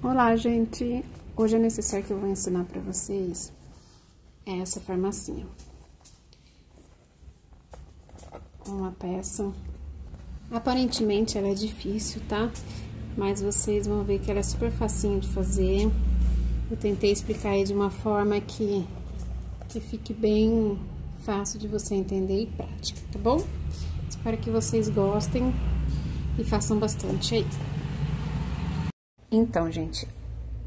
Olá, gente! Hoje a necessaire que eu vou ensinar pra vocês é essa farmacinha. Uma peça, aparentemente ela é difícil, tá? Mas vocês vão ver que ela é super facinho de fazer. Eu tentei explicar aí de uma forma que fique bem fácil de você entender e prática, tá bom? Espero que vocês gostem e façam bastante aí. Então, gente,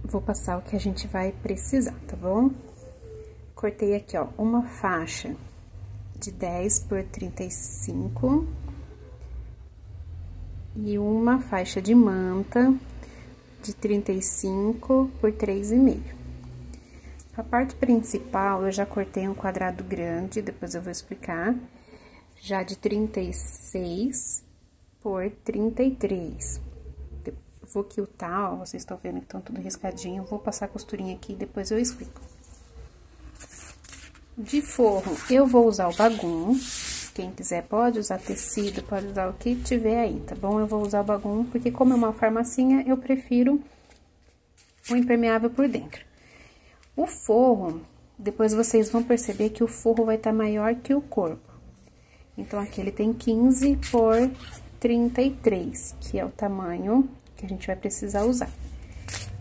vou passar o que a gente vai precisar, tá bom? Cortei aqui, ó, uma faixa de 10 por 35 e uma faixa de manta de 35 por 3,5. A parte principal, eu já cortei um quadrado grande, depois eu vou explicar, já de 36 por 33. Vou quiltar, ó, vocês estão vendo que estão tudo riscadinho, vou passar a costurinha aqui e depois eu explico. De forro, eu vou usar o bagum, quem quiser pode usar tecido, pode usar o que tiver aí, tá bom? Eu vou usar o bagum, porque como é uma farmacinha, eu prefiro o impermeável por dentro. O forro, depois vocês vão perceber que o forro vai estar maior que o corpo. Então, aqui ele tem 15 por 33, que é o tamanho que a gente vai precisar usar.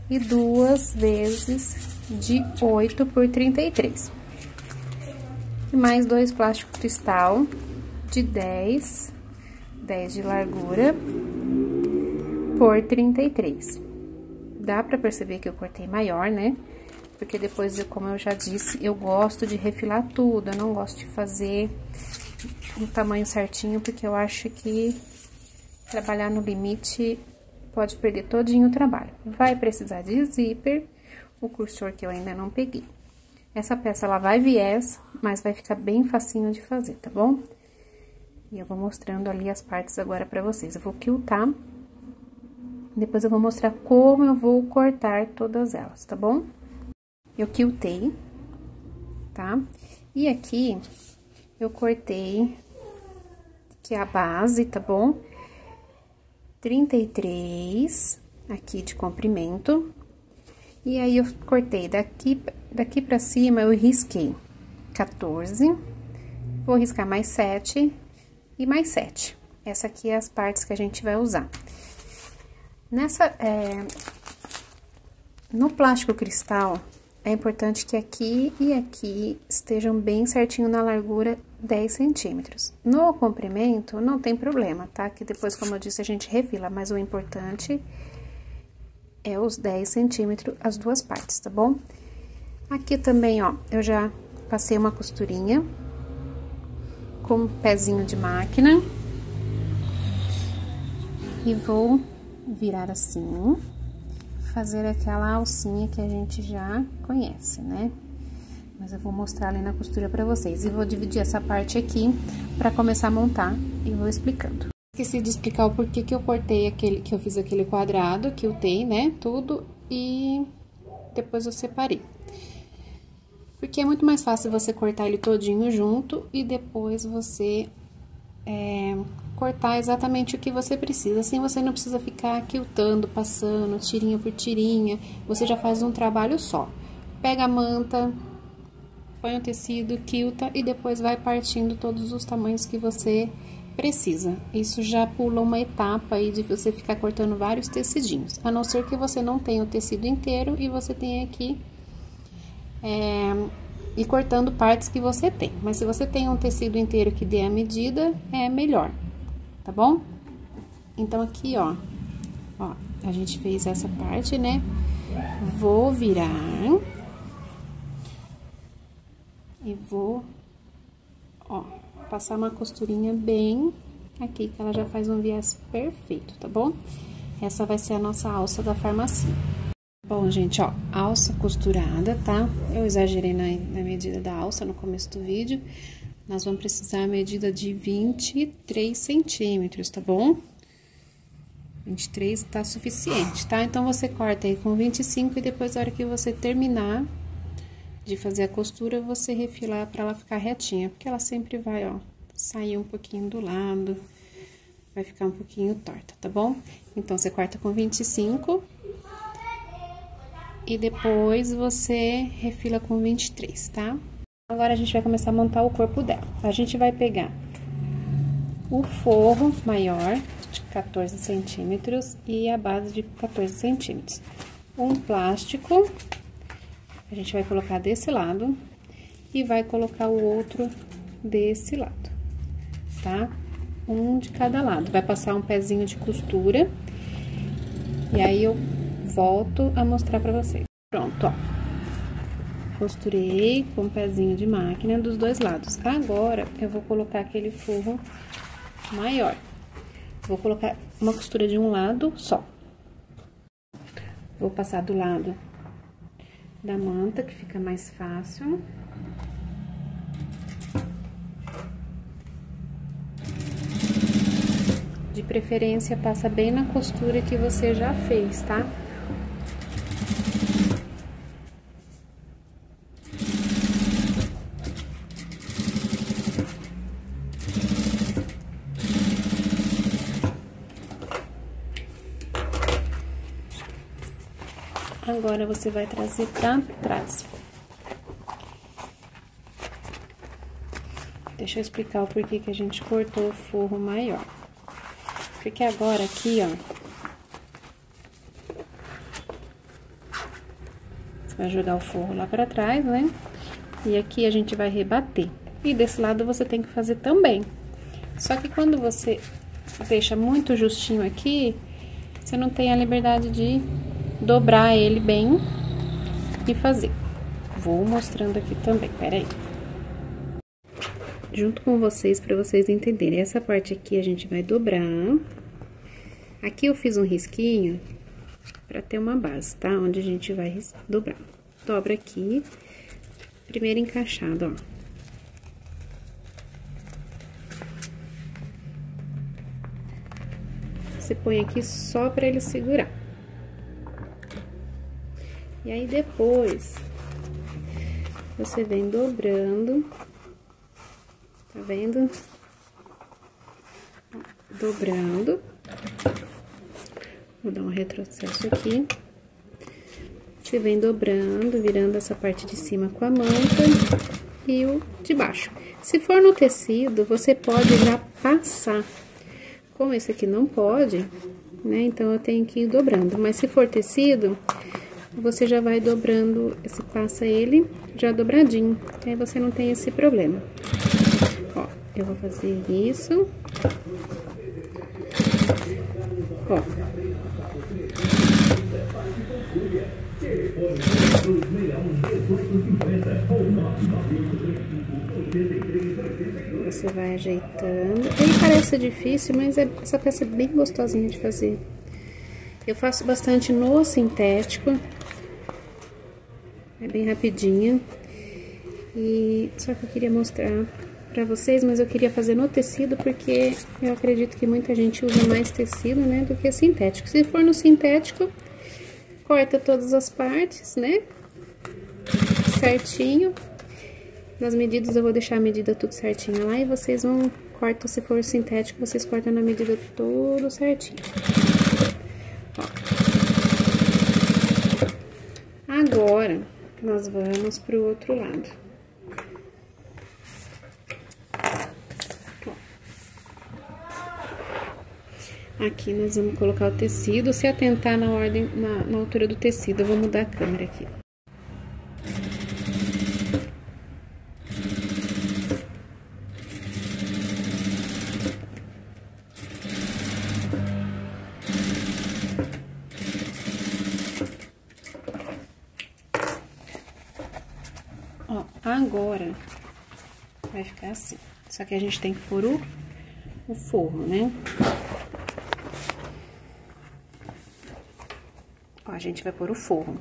E 2 vezes de 8 por 33. E mais 2 plásticos cristal de 10 de largura por 33. Dá pra perceber que eu cortei maior, né? Porque depois, como eu já disse, eu gosto de refilar tudo, eu não gosto de fazer um tamanho certinho, porque eu acho que trabalhar no limite pode perder todinho o trabalho. Vai precisar de zíper, o cursor que eu ainda não peguei. Essa peça, ela vai viés, mas vai ficar bem facinho de fazer, tá bom? E eu vou mostrando ali as partes agora pra vocês. Eu vou quiltar, depois eu vou mostrar como eu vou cortar todas elas, tá bom? Eu quiltei, tá? E aqui, eu cortei aqui a base, tá bom? 33 aqui de comprimento. E aí, eu cortei daqui pra cima, eu risquei 14. Vou riscar mais 7 e mais 7. Essa aqui é as partes que a gente vai usar. No plástico cristal, é importante que aqui e aqui estejam bem certinho na largura 10 centímetros. No comprimento, não tem problema, tá? Que depois, como eu disse, a gente refila, mas o importante é os 10 centímetros, as duas partes, tá bom? Aqui também, ó, eu já passei uma costurinha com um pezinho de máquina. E vou virar assim, fazer aquela alcinha que a gente já conhece, né? Mas eu vou mostrar ali na costura pra vocês. E vou dividir essa parte aqui pra começar a montar e vou explicando. Esqueci de explicar o porquê que eu cortei que eu fiz aquele quadrado, que eu tenho, né, tudo, e depois eu separei. Porque é muito mais fácil você cortar ele todinho junto e depois você cortar exatamente o que você precisa. Assim você não precisa ficar quiltando, passando, tirinha por tirinha, você já faz um trabalho só. Pega a manta, põe o tecido, quilta e depois vai partindo todos os tamanhos que você precisa. Isso já pula uma etapa aí de você ficar cortando vários tecidinhos. A não ser que você não tenha o tecido inteiro e você tenha aqui ir cortando partes que você tem. Mas se você tem um tecido inteiro que dê a medida, é melhor, tá bom? Então, aqui, ó, a gente fez essa parte, né? Vou virar e vou, ó, passar uma costurinha bem aqui, que ela já faz um viés perfeito, tá bom? Essa vai ser a nossa alça da farmacinha. Bom, gente, ó, alça costurada, tá? Eu exagerei na medida da alça no começo do vídeo. Nós vamos precisar a medida de 23 centímetros, tá bom? 23 tá suficiente, tá? Então, você corta aí com 25 e depois, na hora que você terminar de fazer a costura, você refilar pra ela ficar retinha. Porque ela sempre vai, ó, sair um pouquinho do lado, vai ficar um pouquinho torta, tá bom? Então, você corta com 25 e depois você refila com 23, tá? Agora, a gente vai começar a montar o corpo dela. A gente vai pegar o forro maior, de 14 centímetros, e a base de 14 centímetros. Um plástico, a gente vai colocar desse lado, e vai colocar o outro desse lado, tá? Um de cada lado. Vai passar um pezinho de costura, e aí eu volto a mostrar pra vocês. Pronto, ó. Costurei com um pezinho de máquina dos dois lados. Agora, eu vou colocar aquele forro maior. Vou colocar uma costura de um lado só. Vou passar do lado da manta, que fica mais fácil. De preferência, passa bem na costura que você já fez, tá? Agora, você vai trazer pra trás. Deixa eu explicar o porquê que a gente cortou o forro maior. Porque agora, aqui, ó, você vai jogar o forro lá pra trás, né? E aqui a gente vai rebater. E desse lado você tem que fazer também. Só que quando você deixa muito justinho aqui, você não tem a liberdade de dobrar ele bem e fazer. Vou mostrando aqui também, peraí. Junto com vocês, pra vocês entenderem. Essa parte aqui a gente vai dobrar. Aqui eu fiz um risquinho pra ter uma base, tá? Onde a gente vai dobrar. Dobra aqui, primeiro encaixado, ó. Você põe aqui só pra ele segurar. E aí, depois, você vem dobrando, tá vendo? Dobrando. Vou dar um retrocesso aqui. Você vem dobrando, virando essa parte de cima com a manta e o de baixo. Se for no tecido, você pode já passar. Como esse aqui não pode, né? Então, eu tenho que ir dobrando. Mas se for tecido, você já vai dobrando, você passa ele já dobradinho. Aí você não tem esse problema. Ó, eu vou fazer isso. Ó. Você vai ajeitando. Ele parece difícil, mas essa peça é bem gostosinha de fazer. Eu faço bastante no sintético. É bem rapidinho. E só que eu queria mostrar pra vocês, mas eu queria fazer no tecido, porque eu acredito que muita gente usa mais tecido, né, do que sintético. Se for no sintético, corta todas as partes, né, certinho. Nas medidas, eu vou deixar a medida tudo certinha lá, e vocês vão, cortam, se for sintético, vocês cortam na medida tudo certinho. Ó. Agora, nós vamos pro outro lado. Aqui nós vamos colocar o tecido. Se atentar na ordem, na altura do tecido, eu vou mudar a câmera aqui. Ó, agora vai ficar assim. Só que a gente tem que pôr o forro, né? Ó, a gente vai pôr o forro.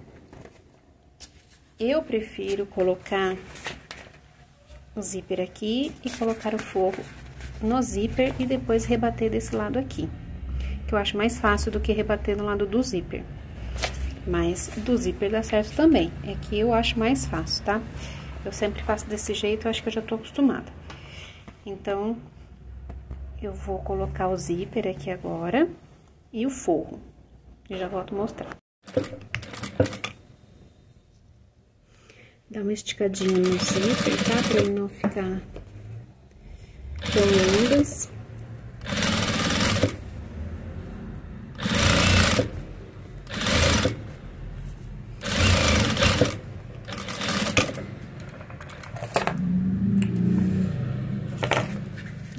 Eu prefiro colocar o zíper aqui e colocar o forro no zíper e depois rebater desse lado aqui. Que eu acho mais fácil do que rebater no lado do zíper. Mas do zíper dá certo também. É que eu acho mais fácil, tá? Eu sempre faço desse jeito, eu acho que eu já tô acostumada. Então, eu vou colocar o zíper aqui agora e o forro. E já volto a mostrar. uma esticadinha no zíper, tá? Pra ele não ficar tão longas.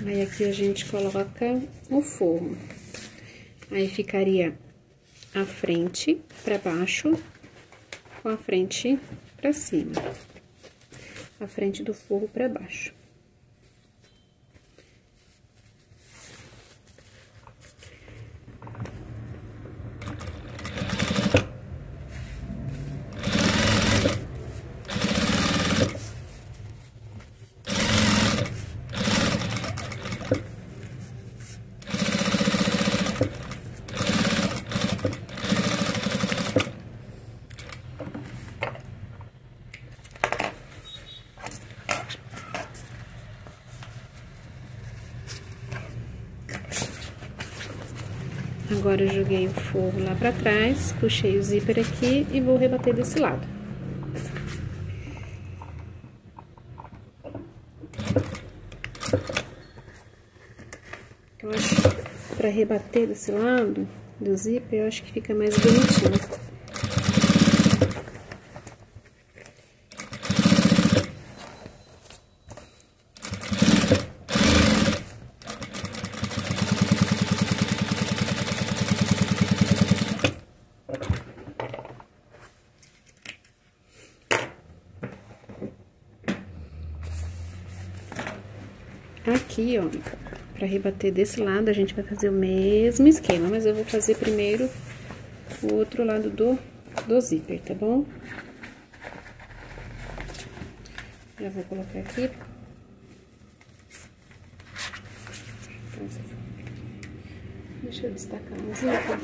Aí, aqui a gente coloca o forro. Aí, ficaria a frente pra baixo, com a frente pra cima. A frente do forro pra baixo. Agora, eu joguei o forro lá pra trás, puxei o zíper aqui e vou rebater desse lado. Eu acho que pra rebater desse lado do zíper, eu acho que fica mais bonitinho. Aqui, ó, pra rebater desse lado, a gente vai fazer o mesmo esquema, mas eu vou fazer primeiro o outro lado do zíper, tá bom? Já vou colocar aqui. Deixa eu destacar o zíper,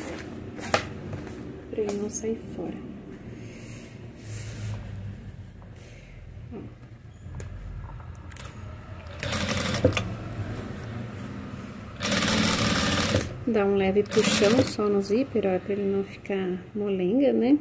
pra ele não sair fora. Dá um leve puxão só no zíper, ó, pra ele não ficar molenga, né?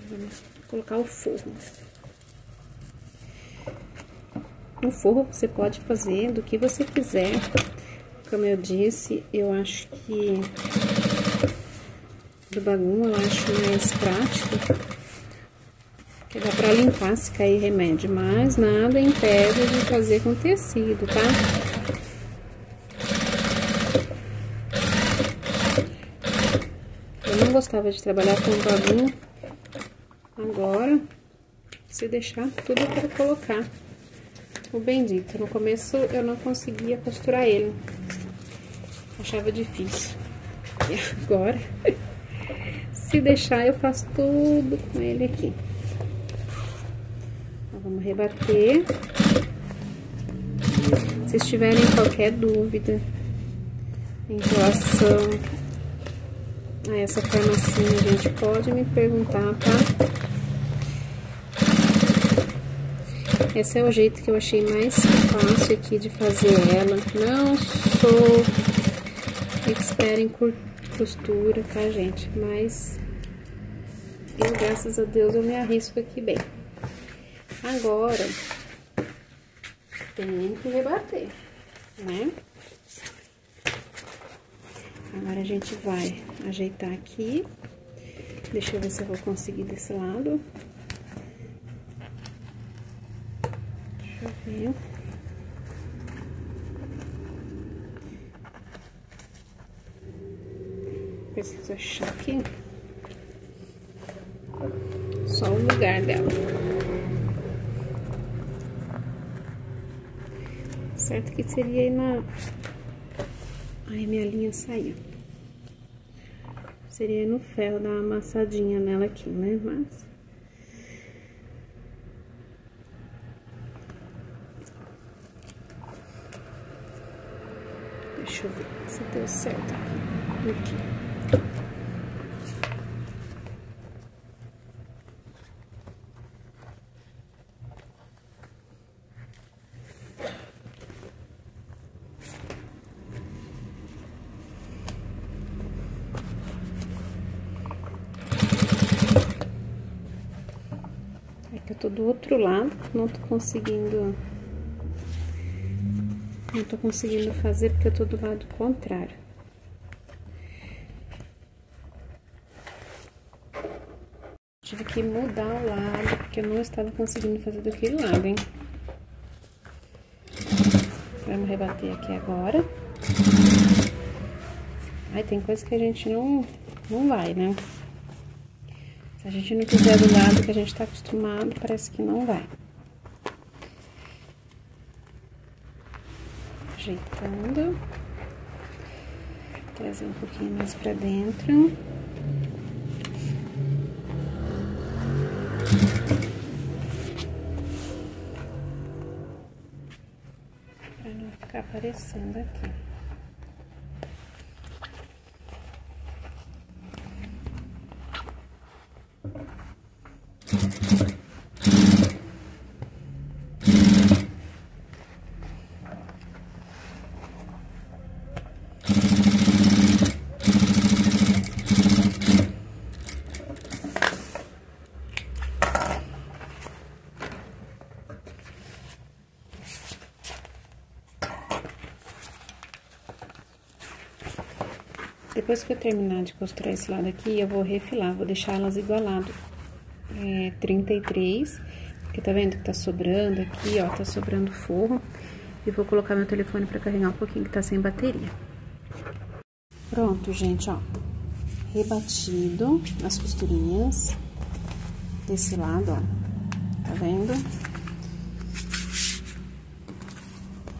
Vamos colocar o forro. O forro você pode fazer do que você quiser. Como eu disse, eu acho que do bagulho eu acho mais prático, que dá pra limpar se cair remédio, mas nada impede de fazer com tecido, tá? Eu não gostava de trabalhar com bagulho, agora, se deixar, tudo eu quero colocar. O bendito, no começo eu não conseguia costurar ele, achava difícil. E agora, se deixar, eu faço tudo com ele aqui. Então, vamos rebater. Se tiverem qualquer dúvida em relação a essa formacinha, a gente pode me perguntar, tá? Esse é o jeito que eu achei mais fácil aqui de fazer ela. Não sou expert em costura, tá, gente? Mas eu, graças a Deus, eu me arrisco aqui bem. Agora, tem que rebater, né? Agora, a gente vai ajeitar aqui. Deixa eu ver se eu vou conseguir desse lado. Deixa eu ver. Preciso achar aqui só o lugar dela. Certo que seria aí na... Ai, minha linha saiu. Seria aí no ferro, dar uma amassadinha nela aqui, né? Mas... Deixa eu ver se deu certo aqui. Eu tô do outro lado, não tô conseguindo fazer porque eu tô do lado contrário. Tive que mudar o lado, porque eu não estava conseguindo fazer daquele lado, hein? Vamos rebater aqui agora. Ai, tem coisa que a gente não vai, né? Se a gente não fizer do lado que a gente tá acostumado, parece que não vai. Ajeitando. Trazer um pouquinho mais pra dentro. Pra não ficar aparecendo aqui. Depois que eu terminar de costurar esse lado aqui, eu vou refilar, vou deixar elas igualado 33, porque tá vendo que tá sobrando aqui, ó, tá sobrando forro. E vou colocar meu telefone pra carregar um pouquinho que tá sem bateria. Pronto, gente, ó, rebatido as costurinhas desse lado, ó, tá vendo?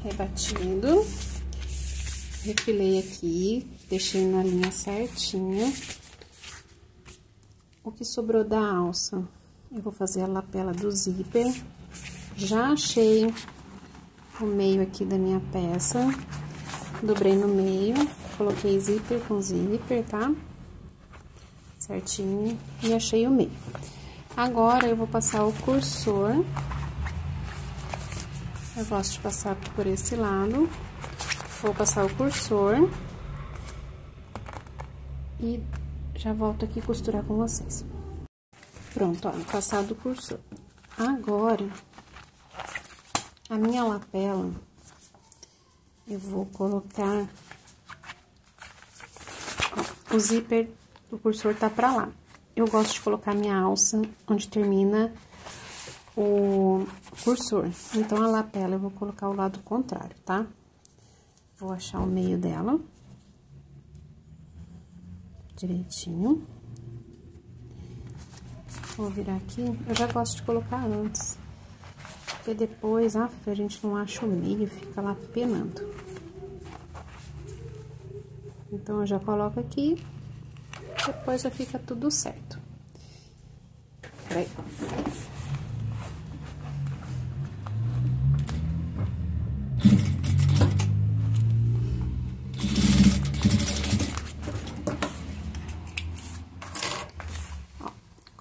Rebatido, refilei aqui, deixei na linha certinha. O que sobrou da alça, eu vou fazer a lapela do zíper. Já achei o meio aqui da minha peça, dobrei no meio, coloquei zíper com zíper, tá? Certinho, e achei o meio. Agora, eu vou passar o cursor. Eu gosto de passar por esse lado. Vou passar o cursor. E já volto aqui costurar com vocês. Pronto, ó, passado o cursor. Agora, a minha lapela, eu vou colocar... Ó, o zíper, o cursor tá pra lá. Eu gosto de colocar minha alça onde termina o cursor. Então, a lapela eu vou colocar o lado contrário, tá? Vou achar o meio dela. Direitinho. Vou virar aqui. Eu já gosto de colocar antes. Porque depois, a gente não acha o meio, fica lá penando. Então, eu já coloco aqui. Depois já fica tudo certo. Peraí.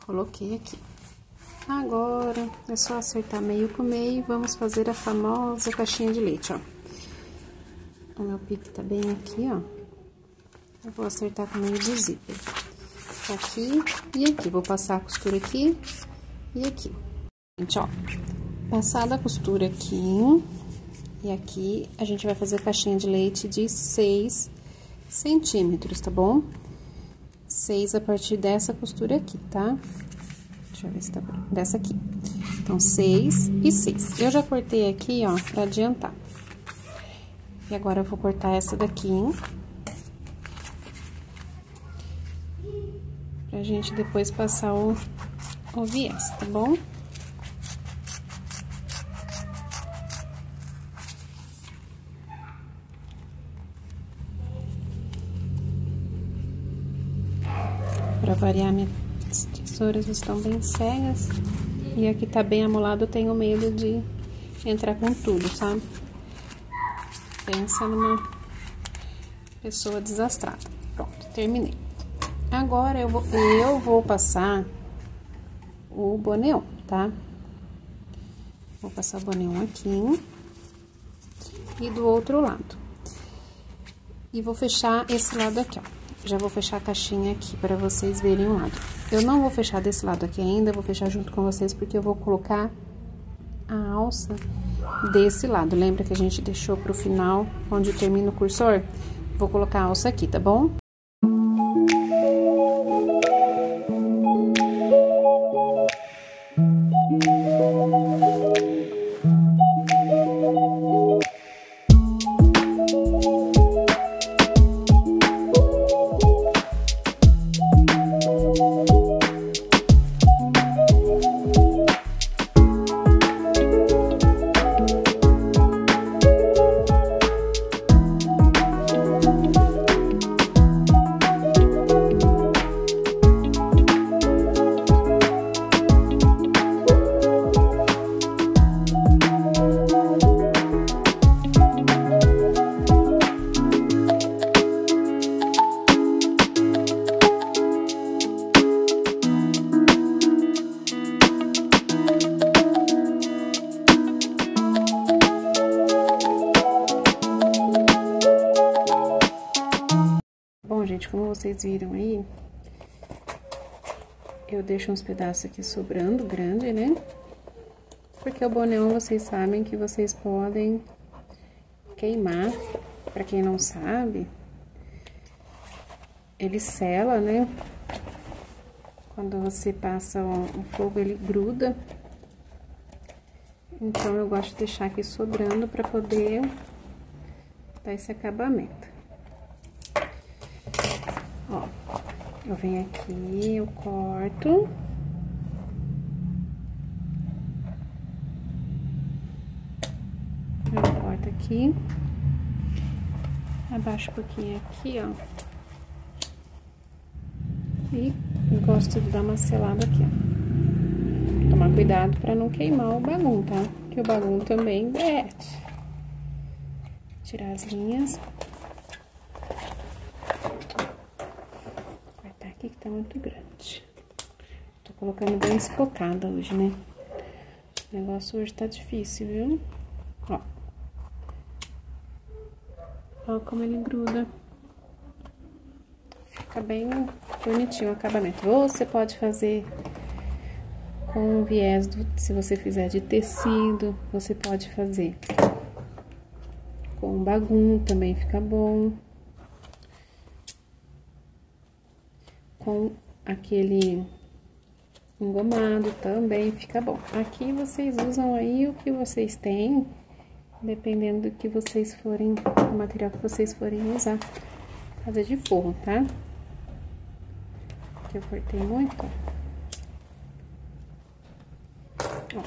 Coloquei aqui. Agora, é só acertar meio com meio e vamos fazer a famosa caixinha de leite, ó. O meu pique tá bem aqui, ó. Eu vou acertar com o meio do zíper. Aqui e aqui. Vou passar a costura aqui e aqui. Gente, ó. Passada a costura aqui e aqui, a gente vai fazer a caixinha de leite de 6 centímetros, tá bom? 6 a partir dessa costura aqui, tá? Deixa eu ver se tá por... dessa aqui. Então, 6 e 6. Eu já cortei aqui, ó, pra adiantar. E agora, eu vou cortar essa daqui. Pra gente depois passar o viés, tá bom? Pra variar, minhas tesouras estão bem cegas. E aqui tá bem amolado, eu tenho medo de entrar com tudo, sabe? Pensa numa pessoa desastrada. Pronto, terminei. Agora, eu vou passar o boneon, tá? Vou passar o boneon aqui. E do outro lado. E vou fechar esse lado aqui, ó. Já vou fechar a caixinha aqui, pra vocês verem o lado. Eu não vou fechar desse lado aqui ainda, vou fechar junto com vocês, porque eu vou colocar a alça desse lado. Lembra que a gente deixou pro final, onde termina o cursor? Vou colocar a alça aqui, tá bom? Bom, gente, como vocês viram aí, eu deixo uns pedaços aqui sobrando, grande, né? Porque o bonão, vocês sabem que vocês podem queimar. Pra quem não sabe, ele sela, né? Quando você passa o fogo, ele gruda. Então, eu gosto de deixar aqui sobrando pra poder dar esse acabamento. Ó, eu venho aqui, eu corto. Eu corto aqui. Abaixo um pouquinho aqui, ó. E gosto de dar uma selada aqui, ó. Tomar cuidado pra não queimar o bagum, tá? Que o bagum também derrete. Tirar as linhas. Aqui que tá muito grande. Tô colocando bem desfocada hoje, né? O negócio hoje tá difícil, viu? Ó. Ó como ele gruda. Fica bem bonitinho o acabamento. Ou você pode fazer com viés, se você fizer de tecido, você pode fazer com bagum, também fica bom. Com aquele engomado também fica bom. Aqui vocês usam aí o que vocês têm, dependendo do que vocês forem, do material que vocês forem usar, fazer de forro, tá? Aqui eu cortei muito, ó.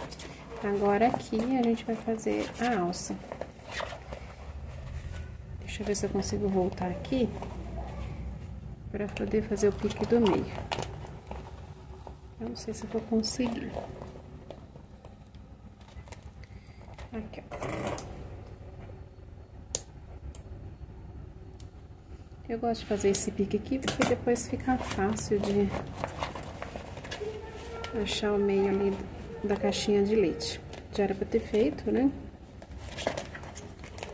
Agora aqui a gente vai fazer a alça. Deixa eu ver se eu consigo voltar aqui para poder fazer o pique do meio. Eu não sei se eu vou conseguir. Aqui, ó. Eu gosto de fazer esse pique aqui, porque depois fica fácil de achar o meio ali da caixinha de leite. Já era pra ter feito, né?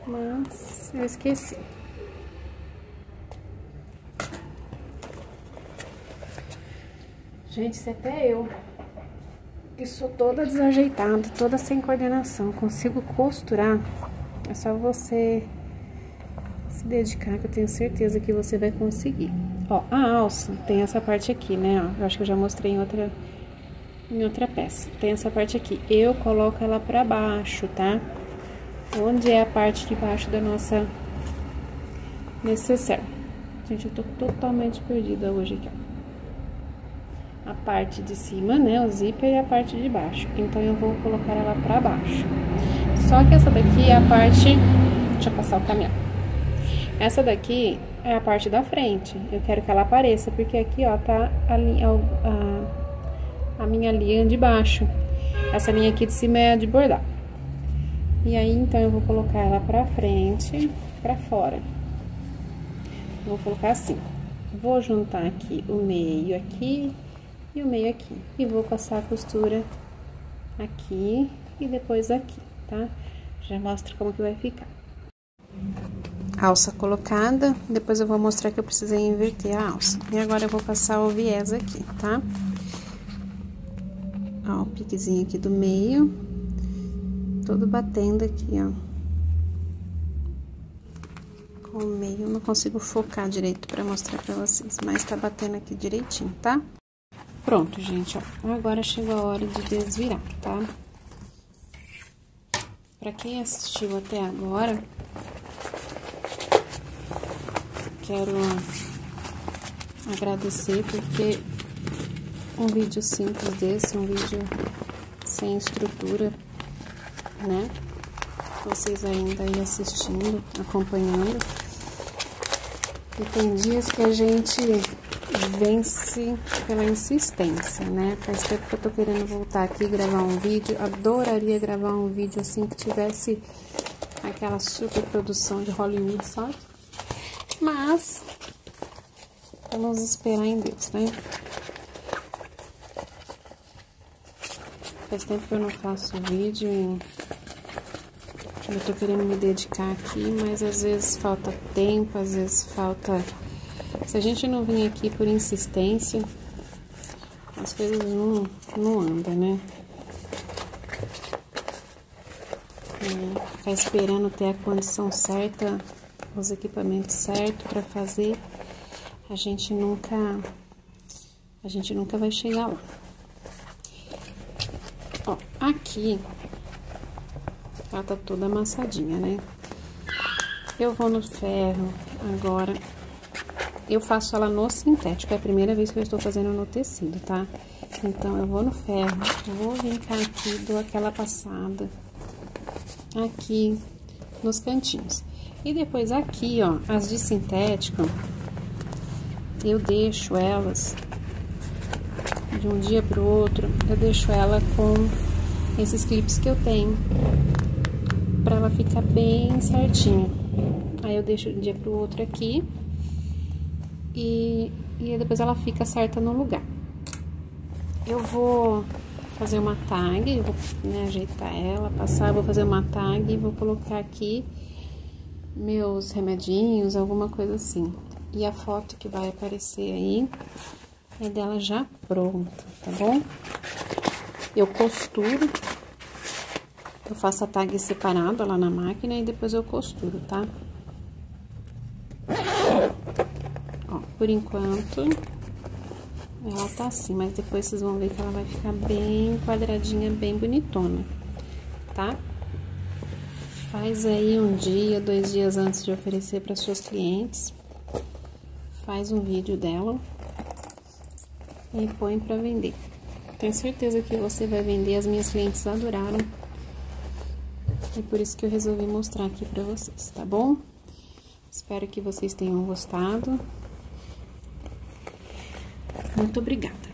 Mas eu esqueci. Gente, se até eu, que sou toda desajeitada, toda sem coordenação, consigo costurar, é só você se dedicar, que eu tenho certeza que você vai conseguir. Ó, a alça tem essa parte aqui, né, ó, eu acho que eu já mostrei em outra peça. Tem essa parte aqui, eu coloco ela pra baixo, tá? Onde é a parte de baixo da nossa necessaire. Gente, eu tô totalmente perdida hoje aqui, ó. A parte de cima, né, o zíper e a parte de baixo. Então, eu vou colocar ela pra baixo. Só que essa daqui é a parte... Deixa eu passar o caminhão. Essa daqui é a parte da frente. Eu quero que ela apareça, porque aqui, ó, tá a minha linha de baixo. Essa linha aqui de cima é a de bordar. E aí, então, eu vou colocar ela pra frente, pra fora. Vou colocar assim. Vou juntar aqui o meio aqui e o meio aqui. E vou passar a costura aqui e depois aqui, tá? Já mostro como que vai ficar. alça colocada, depois eu vou mostrar que eu precisei inverter a alça. E agora eu vou passar o viés aqui, tá? Ó, o piquezinho aqui do meio, todo batendo aqui, ó. Com o meio, eu não consigo focar direito pra mostrar pra vocês, mas tá batendo aqui direitinho, tá? Pronto, gente, ó. Agora chegou a hora de desvirar, tá? Pra quem assistiu até agora, quero agradecer porque um vídeo simples desse, um vídeo sem estrutura, né? Vocês ainda aí assistindo, acompanhando. E tem dias que a gente vence pela insistência, né? Faz tempo que eu tô querendo voltar aqui e gravar um vídeo. Adoraria gravar um vídeo assim que tivesse aquela super produção de Hollywood, sabe? Mas vamos esperar em Deus, né? Faz tempo que eu não faço vídeo e eu tô querendo me dedicar aqui, mas às vezes falta tempo, às vezes falta... Se a gente não vir aqui por insistência, as coisas não andam, né? Ficar esperando ter a condição certa, os equipamentos certos pra fazer, a gente nunca vai chegar lá. Ó, aqui, ela tá toda amassadinha, né? Eu vou no ferro agora. Eu faço ela no sintético, é a primeira vez que eu estou fazendo no tecido, tá? Então, eu vou no ferro, vou vir cá aqui, dou aquela passada aqui nos cantinhos. E depois aqui, ó, as de sintético, eu deixo elas de um dia pro outro, eu deixo ela com esses clipes que eu tenho, pra ela ficar bem certinha. Aí eu deixo de um dia pro outro aqui. E depois ela fica certa no lugar. Eu vou fazer uma tag, vou, né, ajeitar ela, passar, vou fazer uma tag e vou colocar aqui meus remedinhos, alguma coisa assim. E a foto que vai aparecer aí é dela já pronta, tá bom? Eu costuro, eu faço a tag separada lá na máquina e depois eu costuro, tá? Ó, por enquanto, ela tá assim, mas depois vocês vão ver que ela vai ficar bem quadradinha, bem bonitona, tá? Faz aí um dia, 2 dias antes de oferecer para suas clientes, faz um vídeo dela e põe pra vender. Tenho certeza que você vai vender, as minhas clientes adoraram. E por isso que eu resolvi mostrar aqui pra vocês, tá bom? Espero que vocês tenham gostado. Muito obrigada.